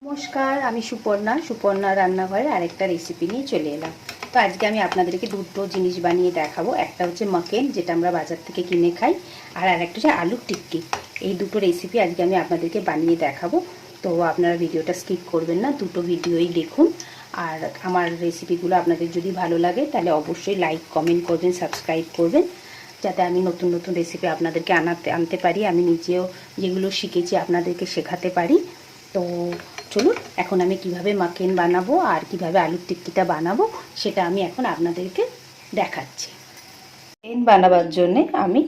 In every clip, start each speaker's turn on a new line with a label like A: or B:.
A: নমস্কার, আমি সুপর্ণা রান্নাঘরের আরেকটা রেসিপি নিয়ে চলে এলাম। তো আজকে আমি আপনাদেরকে দুটো জিনিস বানিয়ে দেখাবো। একটা হচ্ছে মাকেন, যেটা আমরা বাজার থেকে কিনে খাই, আর আরেকটা হচ্ছে আলুর টিক্কি। এই দুটো রেসিপি আজকে আমি আপনাদেরকে বানিয়ে দেখাবো। তো আপনারা ভিডিওটা স্কিপ করবেন না, দুটো ভিডিওই দেখুন। আর আমার রেসিপিগুলো আপনাদের যদি ভালো লাগে তাহলে অবশ্যই লাইক, কমেন্ট করবেন, সাবস্ক্রাইব করবেন, যাতে আমি নতুন নতুন রেসিপি আপনাদেরকে আনতে পারি। আমি নিজেও যেগুলো শিখেছি আপনাদেরকে শেখাতে পারি। তো চলুন, এখন আমি কিভাবে মাকেন বানাবো আর কিভাবে আলুর টিক্কিটা বানাবো সেটা আমি এখন আপনাদেরকে দেখাচ্ছি। মাকেন বানাবার জন্যে আমি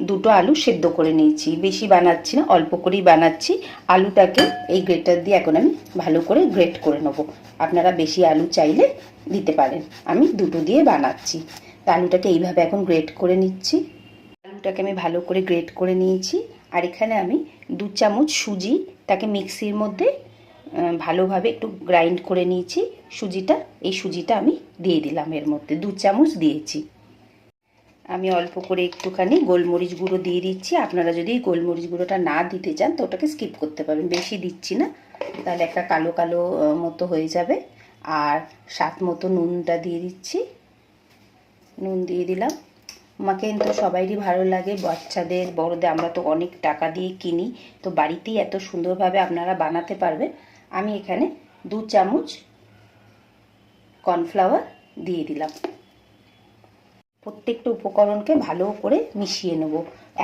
A: দুটো আলু সেদ্ধ করে নিয়েছি। বেশি বানাচ্ছি না, অল্প করেই বানাচ্ছি। আলুটাকে এই গ্রেটার দিয়ে এখন আমি ভালো করে গ্রেট করে নেবো। আপনারা বেশি আলু চাইলে দিতে পারেন, আমি দুটো দিয়ে বানাচ্ছি। তা আলুটাকে এইভাবে এখন গ্রেট করে নিচ্ছি। আলুটাকে আমি ভালো করে গ্রেট করে নিয়েছি। আর এখানে আমি 2 চামচ সুজি, তাকে মিক্সির মধ্যে ভালোভাবে একটু গ্রাইন্ড করে নিয়েছি। এই সুজিটা আমি দিয়ে দিলাম, এর মধ্যে 2 চামচ দিয়েছি। আমি অল্প করে একটুখানি গোলমরিচ গুঁড়ো দিয়ে দিচ্ছি। আপনারা যদি গোলমরিচ গুঁড়োটা না দিতে চান তো ওটাকে স্কিপ করতে পারবেন, বেশি দিচ্ছি না, তাহলে একটা কালো কালো মতো হয়ে যাবে। আর স্বাদ মতো নুনটা দিয়ে দিচ্ছি, নুন দিয়ে দিলাম। মাকেন তো সবাইরই ভালো লাগে, বাচ্চাদের, বড়দের। আমরা তো অনেক টাকা দিয়ে কিনি, তো বাড়িতেই এত সুন্দরভাবে আপনারা বানাতে পারবেন। আমি এখানে 2 চামচ কর্নফ্লাওয়ার দিয়ে দিলাম। প্রত্যেকটা উপকরণকে ভালো করে মিশিয়ে নেব।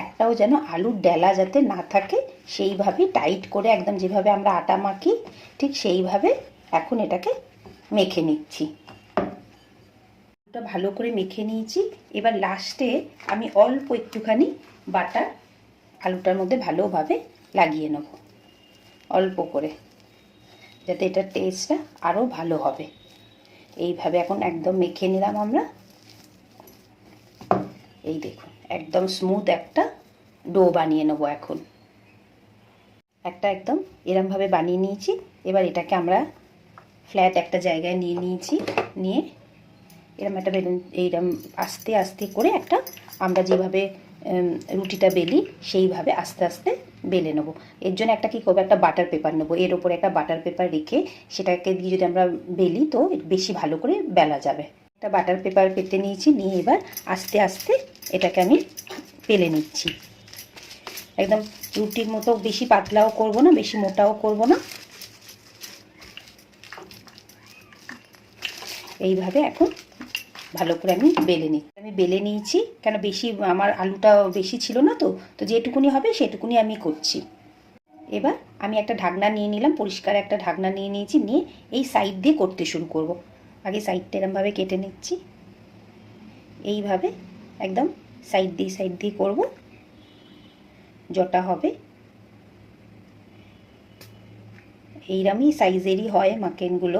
A: একটাও যেন আলুর ডেলা যাতে না থাকে, সেইভাবে টাইট করে, একদম যেভাবে আমরা আটা মাখি ঠিক সেইভাবে এখন এটাকে মেখে নিচ্ছি। ভালো করে মেখে নিয়েছি। এবার লাস্টে আমি অল্প একটুখানি বাটার আলুটার মধ্যে ভালোভাবে লাগিয়ে নেব, অল্প করে, যাতে এটার টেস্টটা আরও ভালো হবে। এইভাবে এখন একদম মেখে নিলাম আমরা। এই দেখুন, একদম স্মুথ একটা ডো বানিয়ে নেব। এখন একদম এরমভাবে বানিয়ে নিয়েছি। এবার এটাকে আমরা ফ্ল্যাট একটা জায়গায় নিয়ে নিয়েছি। নিয়ে এরম একটা বেলুন, এইরকম আস্তে আস্তে করে একটা, আমরা যেভাবে রুটিটা বেলি সেইভাবে আস্তে আস্তে বেলে নেবো। এর জন্য একটা কী করবো, একটা বাটার পেপার নেবো, এর ওপরে একটা বাটার পেপার রেখে সেটাকে দিয়ে যদি আমরা বেলি তো বেশি ভালো করে বেলা যাবে। একটা বাটার পেপার পেতে নিয়েছি, নিয়ে এবার আস্তে আস্তে এটাকে আমি বেলে নিচ্ছি। একদম রুটির মতো বেশি পাতলাও করব না, বেশি মোটাও করব না। এইভাবে এখন ভালো করে আমি বেলে নিয়েছি। কেন, বেশি আমার আলুটা বেশি ছিল না, তো যেটুকুনি হবে সেটুকুনি আমি করছি। এবার আমি একটা ঢাকনা নিয়ে নিলাম, পরিষ্কার একটা ঢাকনা নিয়ে নিয়েছি। নিয়ে এই সাইড দিয়ে করতে শুরু করব। আগে সাইডটা এরমভাবে কেটে নিচ্ছি। এইভাবে একদম সাইড দিয়ে করব, যটা হবে। এইরকমই সাইজেরই হয় মাকেনগুলো,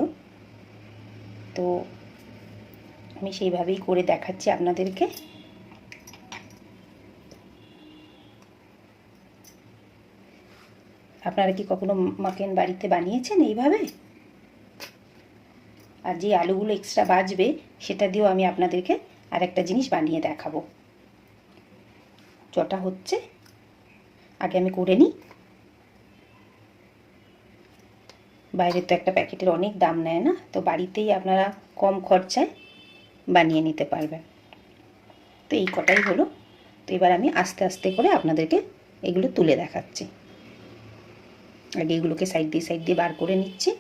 A: তো আমি সেইভাবেই করে দেখাচ্ছি আপনাদেরকে। আপনারা কি কখনো মাকেন বাড়িতে বানিয়েছেন এইভাবে? আর যে আলুগুলো এক্সট্রা বাঁচবে সেটা দিয়েও আমি আপনাদেরকে আরেকটা জিনিস বানিয়ে দেখাবো। যটা হচ্ছে আগে আমি করে নিই। বাইরে তো একটা প্যাকেটের অনেক দাম নেয় না, তো বাড়িতেই আপনারা কম খরচায় বানিয়ে নিতে পারবেন। তো এই কটাই হলো। তো এবার আমি আস্তে আস্তে করে আপনাদেরকে এগুলো তুলে দেখাচ্ছি। আগে এগুলোকে সাইড দিয়ে বার করে নিচ্ছি।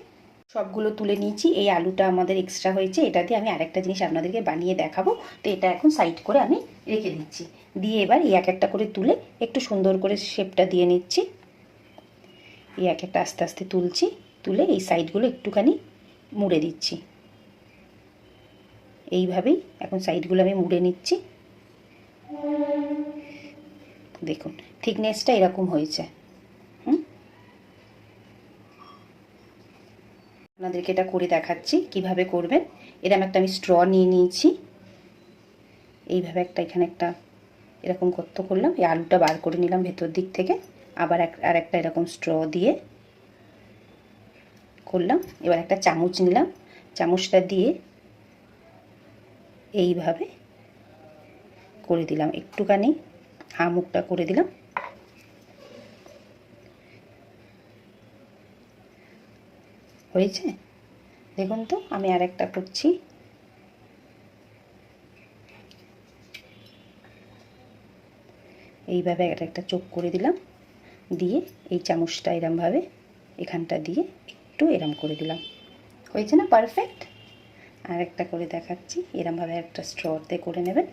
A: সবগুলো তুলে নিয়েছি। এই আলুটা আমাদের এক্সট্রা হয়েছে, এটা দিয়ে আমি আরেকটা জিনিস আপনাদেরকে বানিয়ে দেখাবো। তো এটা এখন সাইড করে আমি রেখে দিচ্ছি। দিয়ে এবার এই এক একটা করে তুলে একটু সুন্দর করে শেপটা দিয়ে নিচ্ছি। এই এক একটা আস্তে আস্তে তুলছি, তুলে এই সাইডগুলো একটুখানি মুড়ে দিচ্ছি। এইভাবেই এখন সাইডগুলো আমি মুড়ে নিচ্ছি। দেখুন থিকনেসটা এরকম হয়েছে। আপনাদেরকে এটা করে দেখাচ্ছি কিভাবে করবেন। এরকম একটা আমি স্ট্র নিয়ে নিয়েছি। এইভাবে এখানে একটা এরকম গর্ত করলাম, এই আলুটা বার করে নিলাম ভেতর দিক থেকে। আবার আর একটা এরকম স্ট্র দিয়ে করলাম। এবার একটা চামচ নিলাম, চামচটা দিয়ে এইভাবে করে দিলাম, একটুখানি মুখটা করে দিলাম। হয়েছে দেখুন তো। আমি আর একটা করছি। এইভাবে একটা চোখ করে দিলাম, দিয়ে এই চামচটা এরমভাবে এখানটা দিয়ে একটু এরম করে দিলাম। হয়েছে না পারফেক্ট? আর একটা করে দেখাচ্ছি। এরমভাবে একটা স্ট্রতে করে নেবেন,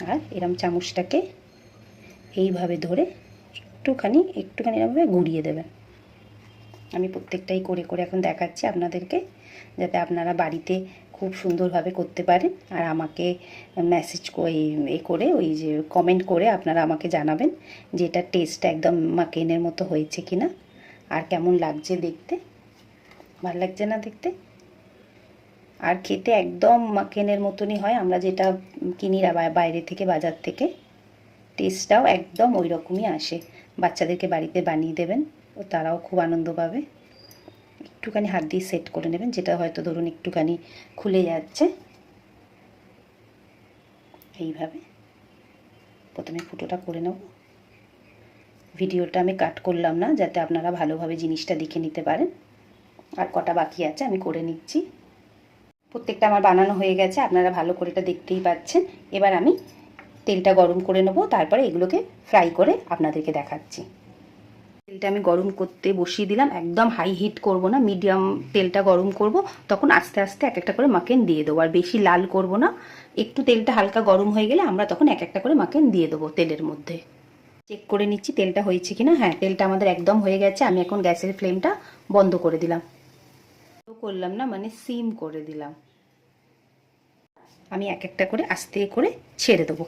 A: আর এরম চামচটাকে এইভাবে ধরে একটুখানি এরমভাবে ঘুরিয়ে দেবেন। আমি প্রত্যেকটাই করে করে এখন দেখাচ্ছি আপনাদেরকে, যাতে আপনারা বাড়িতে খুব সুন্দরভাবে করতে পারেন। আর আমাকে মেসেজ করে ওই যে কমেন্ট করে আপনারা আমাকে জানাবেন যে এটা টেস্টটা একদম মাকেনের মতো হয়েছে কিনা, আর কেমন লাগছে দেখতে। ভালো লাগছে না দেখতে? আর খেতে একদম মাকেনের মতনই হয়, আমরা যেটা কিনি বাইরে থেকে, বাজার থেকে। টেস্টটাও একদম ওই রকমই আসে। বাচ্চাদেরকে বাড়িতে বানিয়ে দেবেন, ও তারাও খুব আনন্দ পাবে। একটুখানি হাত দিয়ে সেট করে নেবেন, যেটা হয়তো ধরুন একটুখানি খুলে যাচ্ছে। এইভাবে প্রথমে ফুটোটা করে নেব। ভিডিওটা আমি কাট করলাম না, যাতে আপনারা ভালোভাবে জিনিসটা দেখে নিতে পারেন। আর কটা বাকি আছে আমি করে নিচ্ছি। প্রত্যেকটা আমার বানানো হয়ে গেছে, আপনারা ভালো করে এটা দেখতেই পাচ্ছেন। এবার আমি তেলটা গরম করে নেব, তারপরে এগুলোকে ফ্রাই করে আপনাদেরকে দেখাচ্ছি। তেলটা আমি গরম করতে বসিয়ে দিলাম। একদম হাই হিট করব না, মিডিয়াম তেলটা গরম করব। তখন আস্তে আস্তে এক একটা করে মাকেন দিয়ে দেবো, আর বেশি লাল করব না। একটু তেলটা হালকা গরম হয়ে গেলে আমরা তখন এক একটা করে মাকেন দিয়ে দেবো তেলের মধ্যে। চেক করে নিচ্ছি তেলটা হয়েছে কিনা। হ্যাঁ, তেলটা আমাদের একদম হয়ে গেছে। আমি এখন গ্যাসের ফ্লেমটা বন্ধ করে দিলাম। করলাম না, মানে সিম করে দিলাম। আমি এক একটা করে আস্তে করে ছেড়ে দেবো।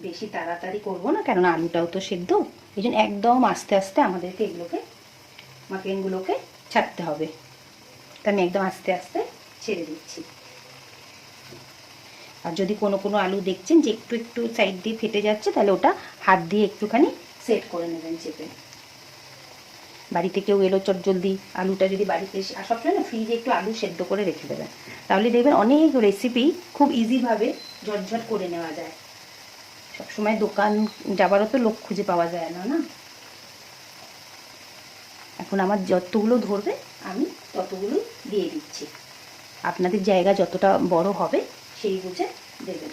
A: বেশি তাড়াতাড়ি করবো না, কেননা আলুটাও তো সেদ্ধ। এই জন্য একদম আস্তে আস্তে আমাদেরকে এগুলোকে, মাকেনগুলোকে ছাড়তে হবে। তা আমি একদম আস্তে আস্তে ছেড়ে দিচ্ছি। আর যদি কোনো কোনো আলু দেখছেন যে একটু একটু সাইড দিয়ে ফেটে যাচ্ছে, তাহলে ওটা হাত দিয়ে একটুখানি সেট করে নেবেন চেপে। বাড়িতে কেউ এলো চটজলদি, আলুটা যদি বাড়িতে আর সবসময় না ফ্রিজে একটু আলু সেদ্ধ করে রেখে দেবেন, তাহলে দেখবেন অনেক রেসিপি খুব ইজিভাবে ঝটঝট করে নেওয়া যায়। সবসময় দোকান যাবারও তো লোক খুঁজে পাওয়া যায় না, না? এখন আমার যতগুলো ধরবে আমি ততগুলো দিয়ে দিচ্ছি। আপনাদের জায়গা যতটা বড় হবে সেই বুঝে দেবেন।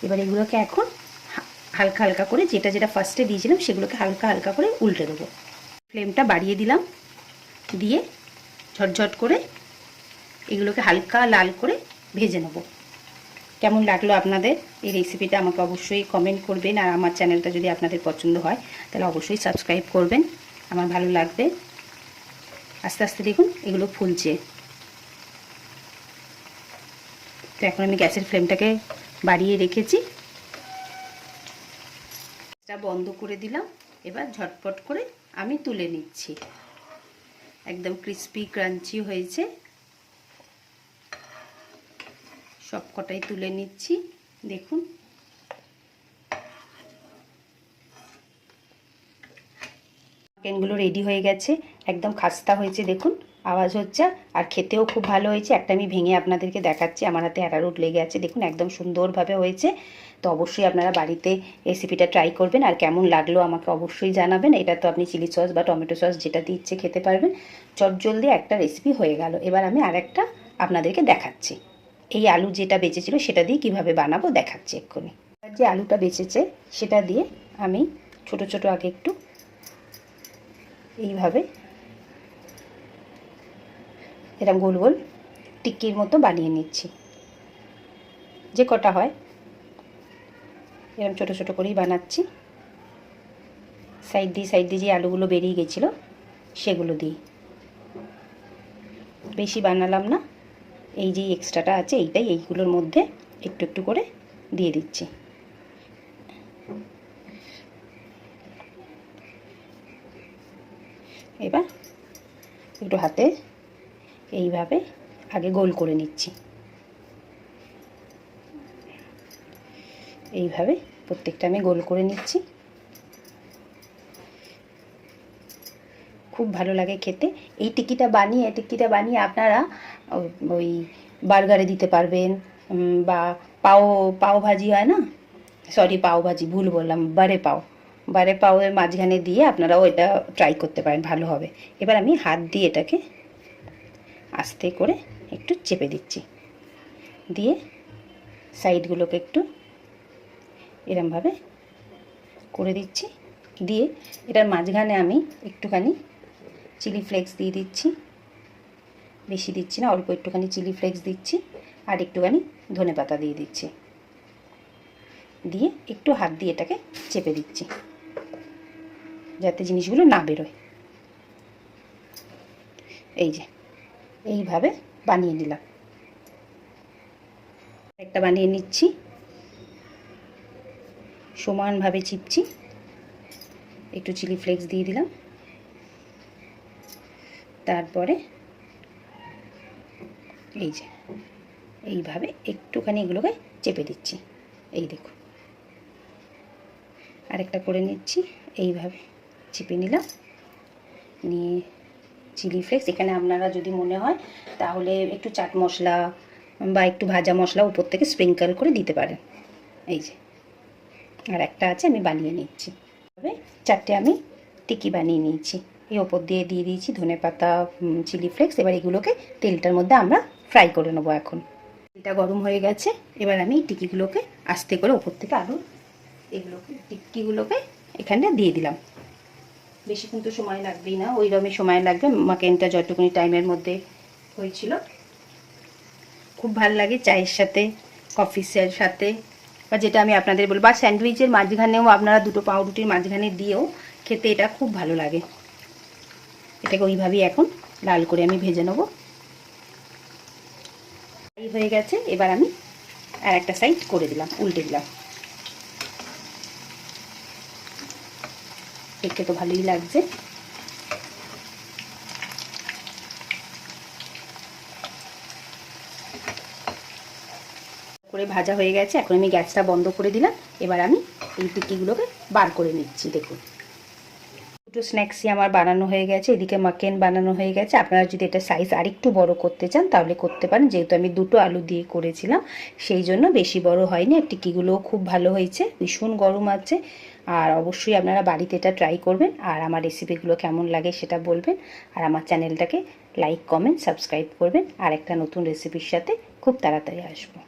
A: এবার এগুলোকে এখন হালকা হালকা করে, যেটা যেটা ফার্স্টে দিয়েছিলাম সেগুলোকে হালকা হালকা করে উল্টে দেবো। ফ্লেমটা বাড়িয়ে দিলাম, দিয়ে ঝটঝট করে এগুলোকে হালকা লাল করে ভেজে নেব। কেমন লাগলো আপনাদের এই রেসিপিটা আমাকে অবশ্যই কমেন্ট করবেন। আর আমার চ্যানেলটা যদি আপনাদের পছন্দ হয় তাহলে অবশ্যই সাবস্ক্রাইব করবেন, আমার ভালো লাগবে। আস্তে আস্তে দেখুন এগুলো ফুলছে। তো এখন আমি গ্যাসের ফ্লেমটাকে বাড়িয়ে রেখেছি, এটা বন্ধ করে দিলাম। এবার ঝটপট করে আমি তুলে নিচ্ছি। একদম ক্রিস্পি ক্রাঞ্চি হয়েছে। সব কটাই তুলে নিচ্ছি। দেখুন চিকেনগুলো রেডি হয়ে গেছে, একদম খাস্তা হয়েছে। দেখুন আওয়াজ হচ্ছে, আর খেতেও খুব ভালো হয়েছে। একটা আমি ভেঙে আপনাদেরকে দেখাচ্ছি, আমার হাতে অ্যারারুট লেগে আছে। দেখুন একদম সুন্দরভাবে হয়েছে। তো অবশ্যই আপনারা বাড়িতে রেসিপিটা ট্রাই করবেন, আর কেমন লাগলো আমাকে অবশ্যই জানাবেন। এটা তো আপনি চিলি সস বা টমেটো সস যেটা দিয়ে ইচ্ছে খেতে পারবেন। চটজলদি একটা রেসিপি হয়ে গেল। এবার আমি আরেকটা আপনাদেরকে দেখাচ্ছি। এই আলু যেটা বেঁচেছিল সেটা দিয়ে কিভাবে বানাবো দেখাচ্ছি এক্ষুনি। যে আলুটা বেঁচেছে সেটা দিয়ে আমি ছোট ছোট আগে একটু এইভাবে এরকম গোল গোল টিক্কির মতো বানিয়ে নিচ্ছি। যে কটা হয় এরকম ছোট ছোট করেই বানাচ্ছি। সাইড দিয়ে যে আলুগুলো বেরিয়ে গেছিলো সেগুলো দিই। বেশি বানালাম না, এই যে এক্সট্রাটা আছে এইগুলোর মধ্যে একটু একটু করে দিয়ে দিচ্ছি। এবার একটু হাতে এইভাবে আগে গোল করে নিচ্ছি। এইভাবে প্রত্যেকটা আমি গোল করে নিচ্ছি। খুব ভালো লাগে খেতে। এই টিক্কিটা বানিয়ে আপনারা ওই বার্গারে দিতে পারবেন, বা পাও পাও ভাজি হয় না, সরি পাও ভাজি ভুল বললাম, বারে পাওয়ের মাঝখানে দিয়ে আপনারাও এটা ট্রাই করতে পারেন, ভালো হবে। এবার আমি হাত দিয়ে এটাকে আস্তে করে একটু চেপে দিচ্ছি, দিয়ে সাইডগুলোকে একটু এরমভাবে করে দিচ্ছি, দিয়ে এটার মাঝখানে আমি একটুখানি চিলি ফ্লেক্স দিয়ে দিচ্ছি, বেশি দিচ্ছি না, অল্প একটুখানি চিলি ফ্লেক্স দিচ্ছি, আর একটুখানি ধনেপাতা দিয়ে দিচ্ছি, দিয়ে একটু হাত দিয়ে এটাকে চেপে দিচ্ছি যাতে জিনিসগুলো না বেরোয়। এই যে এইভাবে বানিয়ে নিলাম, একটা বানিয়ে নিচ্ছি, সমানভাবে চিপছি, একটু চিলি ফ্লেক্স দিয়ে দিলাম, তারপরে এই যে এইভাবে একটুখানি এগুলোকে চেপে দিচ্ছি। এই দেখুন আরেকটা করে নিচ্ছি, এইভাবে চেপে নিলাম, নিয়ে চিলি ফ্লেক্স এখানে আপনারা যদি মনে হয় তাহলে একটু চাট মশলা বা একটু ভাজা মশলা উপর থেকে স্প্রিঙ্কল করে দিতে পারেন। এই যে আর একটা আছে, আমি বানিয়ে নিচ্ছি। তবে 4টে আমি টিকি বানিয়ে নিয়েছি, এই ওপর দিয়ে দিয়ে দিয়েছি ধনেপাতা, চিলি ফ্লেক্স। এবার এগুলোকে তেলটার মধ্যে আমরা ফ্রাই করে নেবো। এখন তেলটা গরম হয়ে গেছে, এবার আমি টিকিগুলোকে আস্তে করে ওপর থেকে এগুলোকে টিক্কিগুলোকে এখানটা দিয়ে দিলাম। বেশি কিন্তু সময় লাগবেই না, ওই রকমই সময় লাগবে, মাকেনটা যতটুকুনি টাইমের মধ্যে হয়েছিল। খুব ভালো লাগে চায়ের সাথে, কফির সাথে, বা যেটা আমি আপনাদের বলবো, বা স্যান্ডউইচের মাঝখানেও আপনারা দুটো পাউরুটির মাঝখানে দিয়েও খেতে এটা খুব ভালো লাগে। এটাকে ওইভাবেই এখন লাল করে আমি ভেজে নেব। এই হয়ে গেছে, এবার আমি আর একটা সাইড করে দিলাম, উল্টে দিলাম। দেখতে তো ভালোই লাগছে। করে ভাজা হয়ে গেছে, এখন আমি গ্যাসটা বন্ধ করে দিলাম। এবার আমি এই টিকিগুলোকে বার করে নিচ্ছি। দেখুন দুটো স্ন্যাক্সই আমার বানানো হয়ে গেছে, এদিকে মাকেন বানানো হয়ে গেছে। আপনারা যদি এটা সাইজ আরেকটু বড় করতে চান তাহলে করতে পারেন, যেহেতু আমি দুটো আলু দিয়ে করেছিলাম সেই জন্য বেশি বড় হয়নি। আর টিকিগুলোও খুব ভালো হয়েছে, ভীষণ গরম আছে। আর অবশ্যই আপনারা বাড়িতে এটা ট্রাই করবেন, আর আমার রেসিপিগুলো কেমন লাগে সেটা বলবেন। আর আমার চ্যানেলটাকে লাইক, কমেন্ট, সাবস্ক্রাইব করবেন। আর একটা নতুন রেসিপির সাথে খুব তাড়াতাড়ি আসবো।